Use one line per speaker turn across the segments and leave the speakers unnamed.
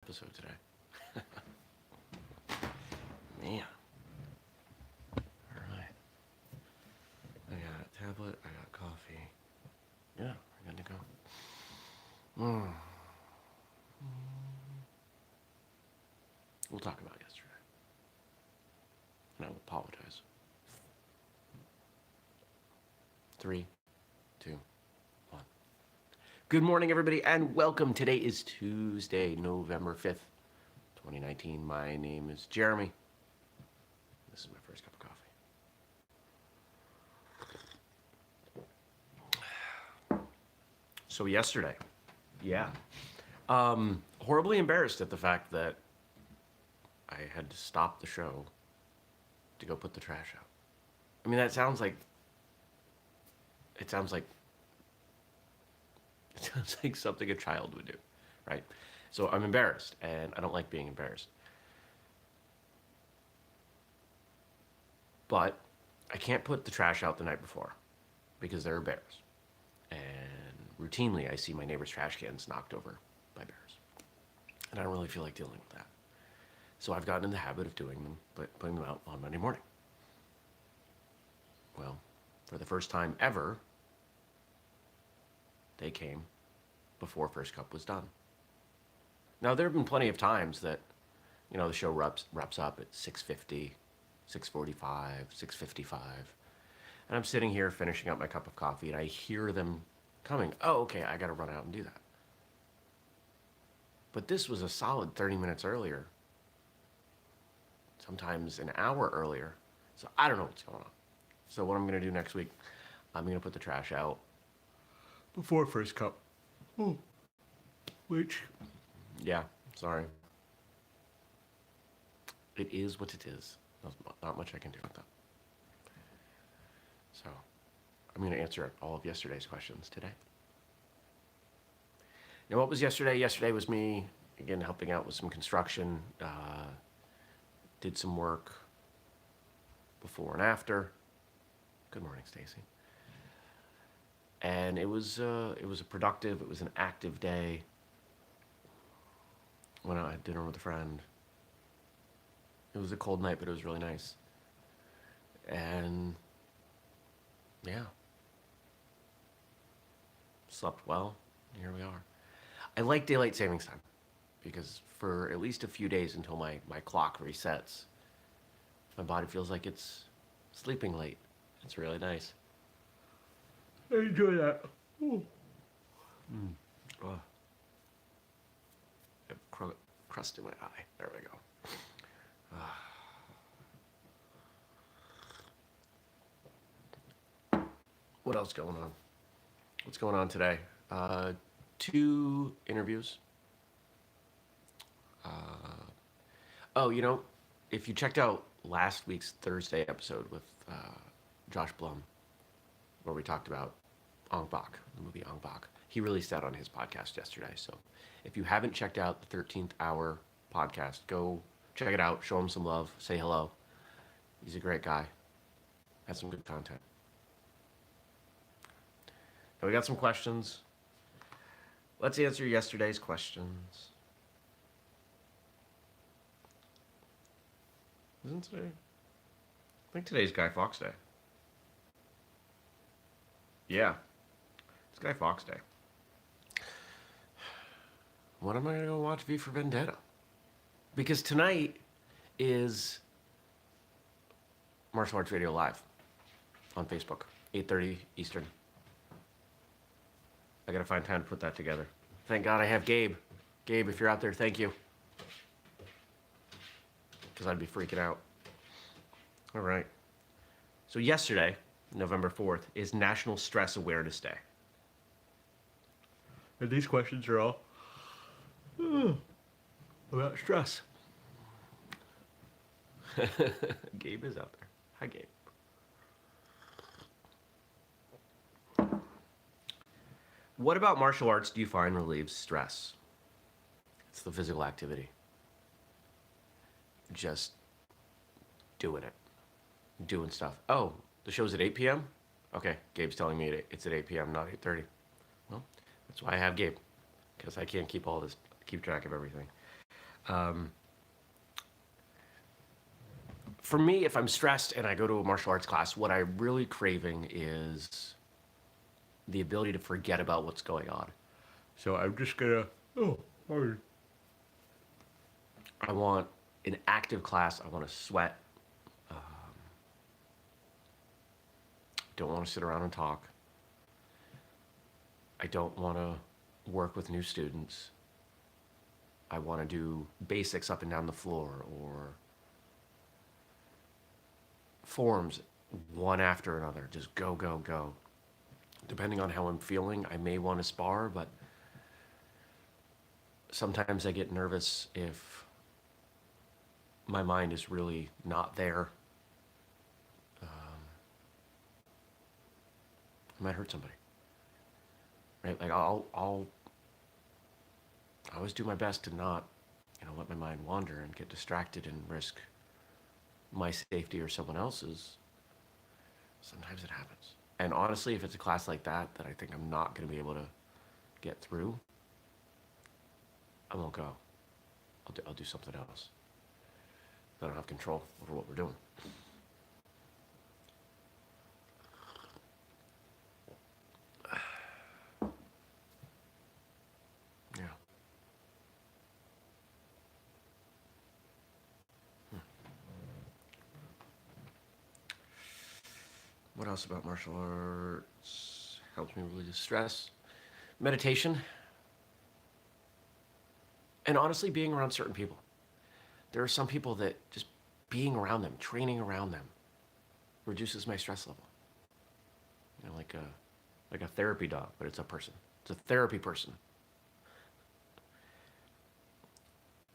episode today. Man. Alright. I got a tablet, I got coffee. Yeah, we're good to go. We'll talk about yesterday. And I will apologize. 3, 2, 1. Good morning, everybody, and welcome. Today is Tuesday, November 5th, 2019. My name is Jeremy. This is my first cup of coffee. So yesterday, horribly embarrassed at the fact that I had to stop the show to go put the trash out. I mean, it sounds like something a child would do, right? So I'm embarrassed, and I don't like being embarrassed. But I can't put the trash out the night before because there are bears. And routinely I see my neighbor's trash cans knocked over by bears. And I don't really feel like dealing with that. So I've gotten in the habit of doing them, but putting them out on Monday morning. Well, for the first time ever, they came before first cup was done. Now, there have been plenty of times that, the show wraps up at 6:50, 6:45, 6:55. And I'm sitting here finishing up my cup of coffee, and I hear them coming. Oh, okay, I got to run out and do that. But this was a solid 30 minutes earlier, sometimes an hour earlier. So I don't know what's going on. So what I'm going to do next week, I'm going to put the trash out before first cup. Which, yeah, sorry. It is what it is. There's not much I can do with that. So I'm going to answer all of yesterday's questions today. Now, what was yesterday? Yesterday was me, again, helping out with some construction. Did some work before and after. Good morning, Stacy. And it was a productive, it was an active day. Went out, had dinner with a friend. It was a cold night, but it was really nice. And yeah, slept well. Here we are. I like daylight savings time because for at least a few days until my clock resets, my body feels like it's sleeping late. It's really nice. I enjoy that. Oh. I have crust in my eye. There we go. What else going on? What's going on today? 2 interviews. If you checked out last week's Thursday episode with Josh Blum, where we talked about Ong Bak, the movie Ong Bak, he released that on his podcast yesterday. So if you haven't checked out the 13th Hour podcast, go check it out, show him some love, say hello. He's a great guy. Has some good content. Now we got some questions. Let's answer yesterday's questions. Isn't today? I think today's Guy Fawkes Day. Yeah, it's Guy Fawkes Day. When am I going to go watch V for Vendetta? Because tonight is Martial Arts Radio Live on Facebook, 8:30 Eastern. I got to find time to put that together. Thank God I have Gabe. Gabe, if you're out there, thank you. Because I'd be freaking out. All right. So yesterday, November 4th, is National Stress Awareness Day. And these questions are all about stress. Gabe is out there. Hi, Gabe. What about martial arts do you find relieves stress? It's the physical activity. Just doing it. Doing stuff. Oh, the show's at 8 p.m.? Okay, Gabe's telling me it's at 8 p.m., not 8:30. Well, that's why I have Gabe, because I can't keep track of everything. Um, for me, if I'm stressed and I go to a martial arts class, what I'm really craving is the ability to forget about what's going on. So I'm just gonna. Oh, sorry. I want an active class. I want to sweat. Don't want to sit around and talk. I don't want to work with new students. I want to do basics up and down the floor or forms one after another. Just go, go, go. Depending on how I'm feeling, I may want to spar, but sometimes I get nervous if my mind is really not there. I might hurt somebody, right? Like I always do my best to not, let my mind wander and get distracted and risk my safety or someone else's. Sometimes it happens. And honestly, if it's a class like that I think I'm not going to be able to get through, I won't go. I'll do something else. I don't have control over what we're doing. Yeah. What else about martial arts helps me relieve stress? Meditation, and honestly, being around certain people. There are some people that just being around them, training around them, reduces my stress level. Like a therapy dog, but it's a person. It's a therapy person.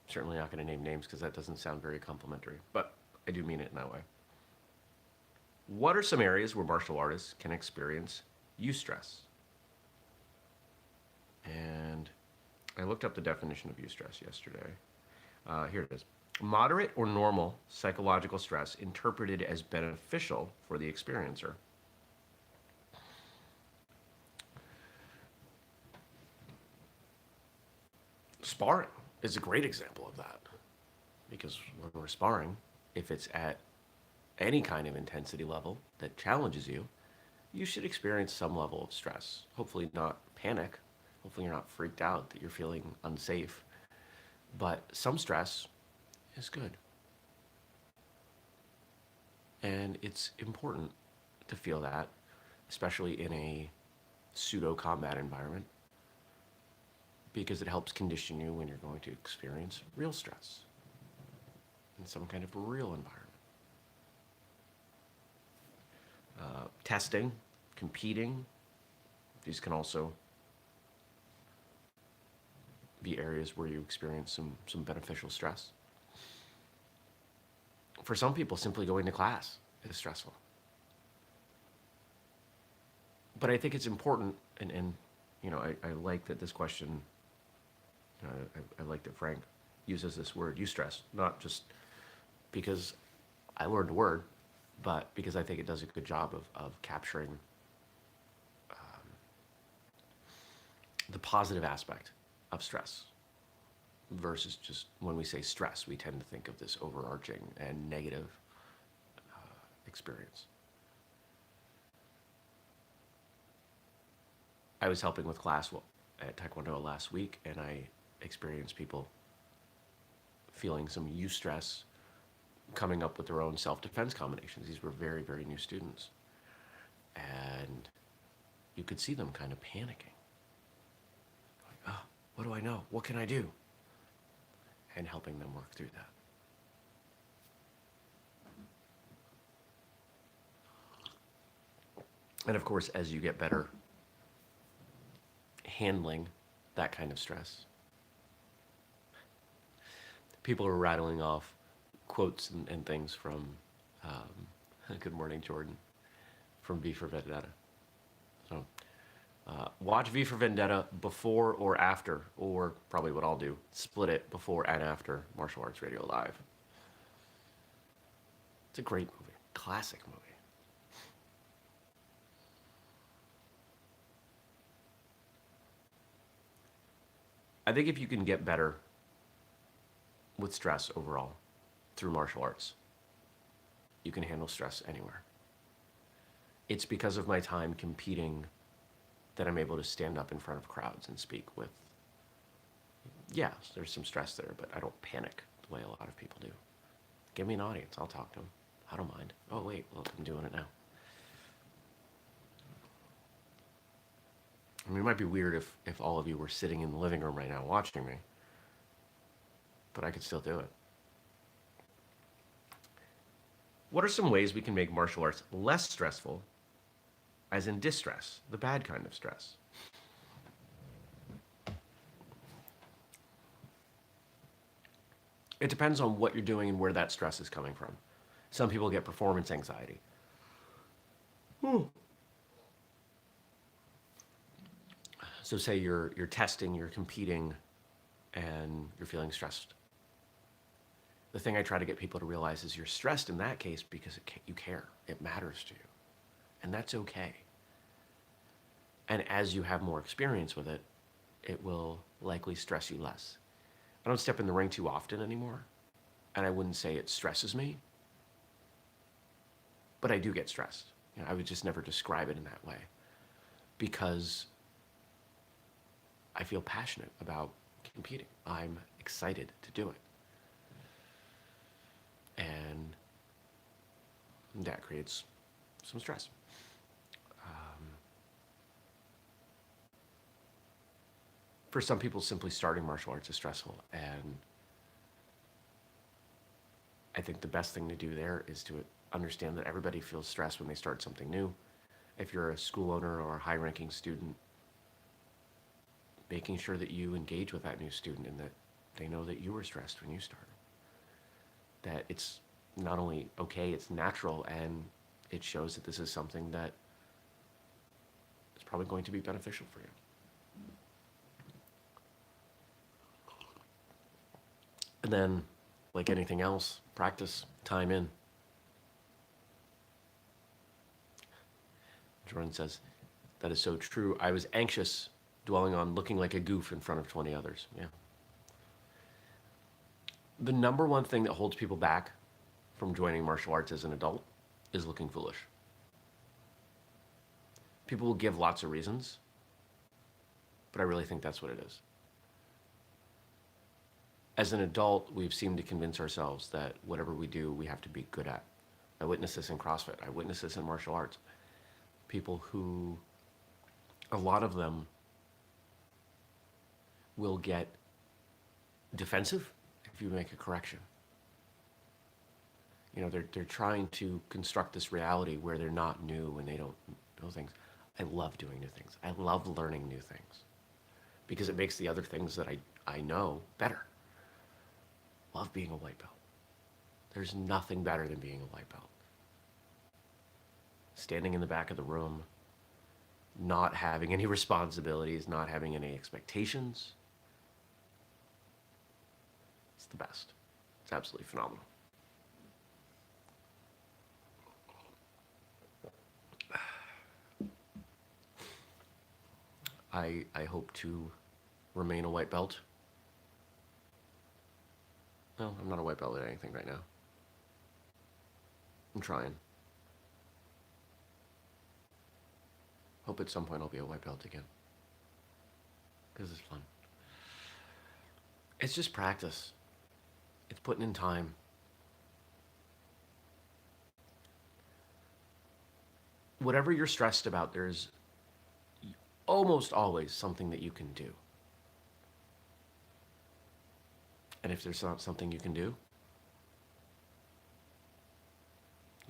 Certainly not going to name names because that doesn't sound very complimentary, but I do mean it in that way. What are some areas where martial artists can experience eustress? And I looked up the definition of eustress yesterday. Here it is. Moderate or normal psychological stress interpreted as beneficial for the experiencer. Sparring is a great example of that because when we're sparring, if it's at any kind of intensity level that challenges you, you should experience some level of stress. Hopefully, not panic. Hopefully, you're not freaked out that you're feeling unsafe. But some stress is good. And it's important to feel that, especially in a pseudo combat environment, because it helps condition you when you're going to experience real stress in some kind of real environment. Testing, competing, these can also be areas where you experience some beneficial stress. For some people, simply going to class is stressful. But I think it's important, and I like that this question, I like that Frank uses this word eustress, not just because I learned a word, but because I think it does a good job of capturing the positive aspect of stress versus just when we say stress, we tend to think of this overarching and negative experience. I was helping with class at Taekwondo last week, and I experienced people feeling some eustress coming up with their own self-defense combinations. These were very, very new students. And you could see them kind of panicking. Like, oh, what do I know? What can I do? And helping them work through that. And of course, as you get better handling that kind of stress, people are rattling off quotes and things from Good Morning Jordan, from V for Vendetta. So watch V for Vendetta before or after, or probably what I'll do, split it before and after Martial Arts Radio Live. It's a great movie, classic movie. I think if you can get better with stress overall through martial arts. You can handle stress anywhere. It's because of my time competing that I'm able to stand up in front of crowds and speak with, yeah, there's some stress there, but I don't panic the way a lot of people do. Give me an audience, I'll talk to them. I don't mind. Oh, wait, look, I'm doing it now. I mean, it might be weird if all of you were sitting in the living room right now watching me, but I could still do it. What are some ways we can make martial arts less stressful, as in distress, the bad kind of stress? It depends on what you're doing and where that stress is coming from. Some people get performance anxiety. So say you're testing, you're competing, and you're feeling stressed. The thing I try to get people to realize is you're stressed in that case because you care. It matters to you. And that's okay. And as you have more experience with it, it will likely stress you less. I don't step in the ring too often anymore, and I wouldn't say it stresses me, but I do get stressed. You know, I would just never describe it in that way because I feel passionate about competing. I'm excited to do it. And that creates some stress. For some people, simply starting martial arts is stressful, and I think the best thing to do there is to understand that everybody feels stress when they start something new. If you're a school owner or a high-ranking student, making sure that you engage with that new student and that they know that you were stressed when you started. That it's not only okay, it's natural, and it shows that this is something that is probably going to be beneficial for you. And then, like anything else, practice, time in. Jordan says, that is so true. I was anxious, dwelling on looking like a goof in front of 20 others. Yeah. The number one thing that holds people back from joining martial arts as an adult is looking foolish. People will give lots of reasons, but I really think that's what it is. As an adult, we've seemed to convince ourselves that whatever we do, we have to be good at. I witnessed this in CrossFit. I witnessed this in martial arts. People who, a lot of them, will get defensive if you make a correction. You know, they're trying to construct this reality where they're not new and they don't know things. I love doing new things. I love learning new things because it makes the other things that I know better. Love being a white belt. There's nothing better than being a white belt. Standing in the back of the room, not having any responsibilities, not having any expectations. It's the best. It's absolutely phenomenal. I hope to remain a white belt. No, I'm not a white belt at anything right now. I'm trying. Hope at some point I'll be a white belt again. Because it's fun. It's just practice. It's putting in time. Whatever you're stressed about, there's almost always something that you can do. And if there's not something you can do,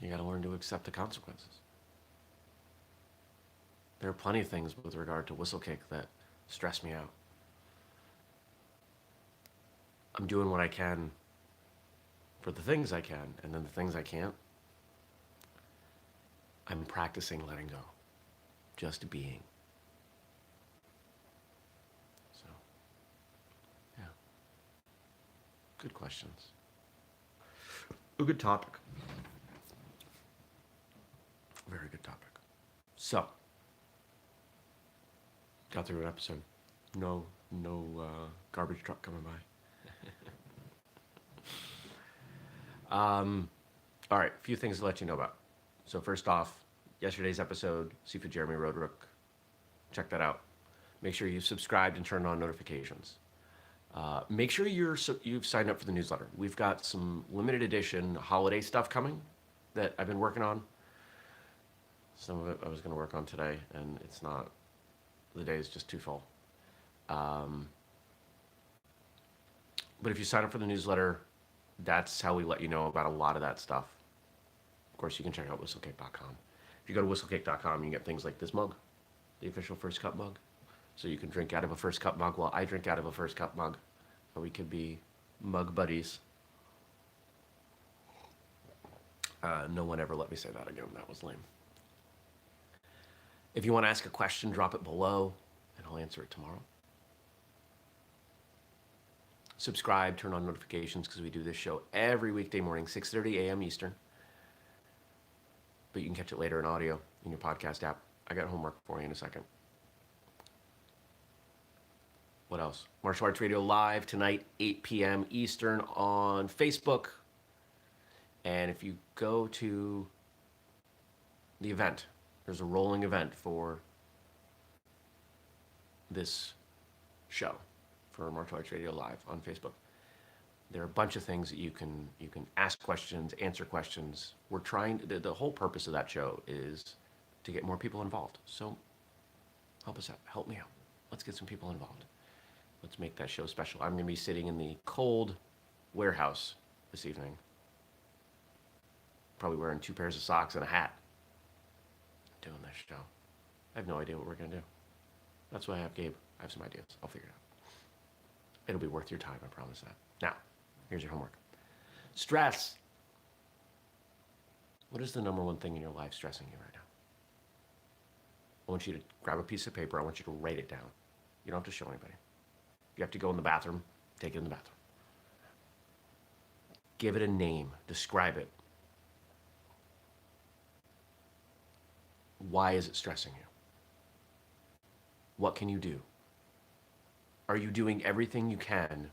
you got to learn to accept the consequences. There are plenty of things with regard to whistlekick that stress me out. I'm doing what I can for the things I can, and then the things I can't, I'm practicing letting go. Just being. So, yeah. Good questions. A good topic. Very good topic. So, got through an episode. No garbage truck coming by. All right, a few things to let you know about. So first off, yesterday's episode, Seafood Jeremy Roadrook. Check that out. Make sure you've subscribed and turned on notifications. Make sure you've signed up for the newsletter. We've got some limited edition holiday stuff coming that I've been working on. Some of it I was going to work on today, and it's not. The day is just too full. But if you sign up for the newsletter, that's how we let you know about a lot of that stuff. Of course, you can check out whistlekick.com. If you go to whistlekick.com, you get things like this mug, the official First Cup mug. So you can drink out of a First Cup mug while I drink out of a First Cup mug. Or we could be mug buddies. No one ever let me say that again. That was lame. If you want to ask a question, drop it below, and I'll answer it tomorrow. Subscribe, turn on notifications, because we do this show every weekday morning, 6:30 a.m. Eastern. But you can catch it later in audio in your podcast app. I got homework for you in a second. What else? Martial Arts Radio Live tonight, 8 p.m. Eastern on Facebook. And if you go to the event, there's a rolling event for this show, for Martial Arts Radio Live on Facebook. There are a bunch of things that you can ask questions, answer questions. We're trying, the whole purpose of that show is to get more people involved. So help us out, help me out. Let's get some people involved. Let's make that show special. I'm going to be sitting in the cold warehouse this evening. Probably wearing 2 pairs of socks and a hat. Doing this show. I have no idea what we're going to do. That's why I have Gabe. I have some ideas. I'll figure it out. It'll be worth your time, I promise that. Now, here's your homework. Stress. What is the #1 thing in your life stressing you right now? I want you to grab a piece of paper. I want you to write it down. You don't have to show anybody. If you have to go in the bathroom, take it in the bathroom. Give it a name. Describe it. Why is it stressing you? What can you do? Are you doing everything you can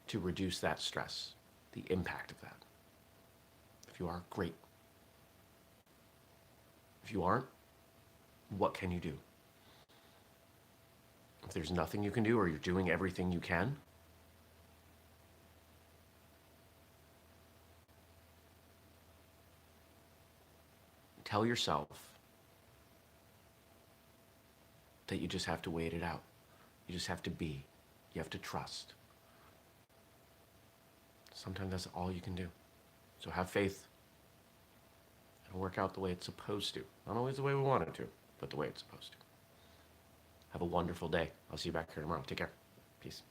to reduce that stress, the impact of that? If you are, great. If you aren't, what can you do? If there's nothing you can do, or you're doing everything you can, tell yourself that you just have to wait it out. You just have to be. You have to trust. Sometimes that's all you can do. So have faith. It'll work out the way it's supposed to. Not always the way we want it to, but the way it's supposed to. Have a wonderful day. I'll see you back here tomorrow. Take care. Peace.